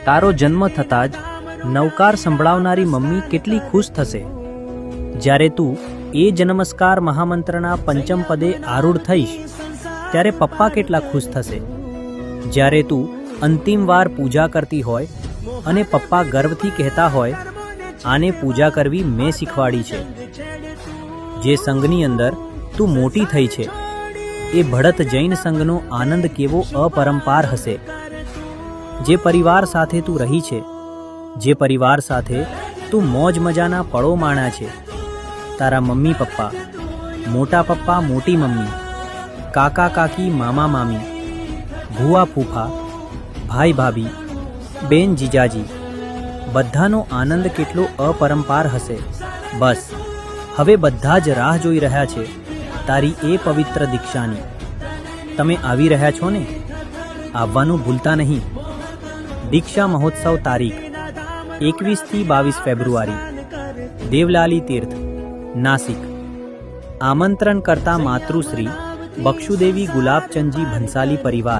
તારો જન્મ થતાં જ નવકાર સંભળાવનારી મમ્મી કેટલી ખુશ થશે જ્યારે તું એ જ નમસ્કાર મહામંત્રના પંચમ પદે આરૂઢ થઈશ ત્યારે પપ્પા કેટલા ખુશ થશે જ્યારે તું અંતિમ વાર પૂજા કરતી હોય અને પપ્પા ગર્વથી કહેતા હોય આને પૂજા કરવી મેં શીખવાડી છે જે સંઘની અંદર તું મોટી થઈ છે એ ભડત જૈન સંઘનો આનંદ કેવો અપરંપાર હશે જે પરિવાર સાથે તું રહી છે જે પરિવાર સાથે તું મોજ મજાના પળો માણ્યા છે તારા મમ્મી પપ્પા મોટા પપ્પા મોટી મમ્મી કાકા કાકી મામા મામી ભૂવા ફૂફા ભાઈ ભાભી બેન જીજાજી બધાનો આનંદ કેટલો અપરંપાર હશે બસ હવે બધા જ રાહ જોઈ રહ્યા છે તારી એ પવિત્ર દીક્ષાની તમે આવી રહ્યા છો ને આવવાનું ભૂલતા નહીં દીક્ષા મહોત્સવ તારીખ 21 થી 22 ફેબ્રુઆરી દેવલાલી તીર્થ નાસિક આમંત્રણ કરતા માતૃશ્રી બક્ષુદેવી ગુલાબચંદજી ભંસાલી પરિવાર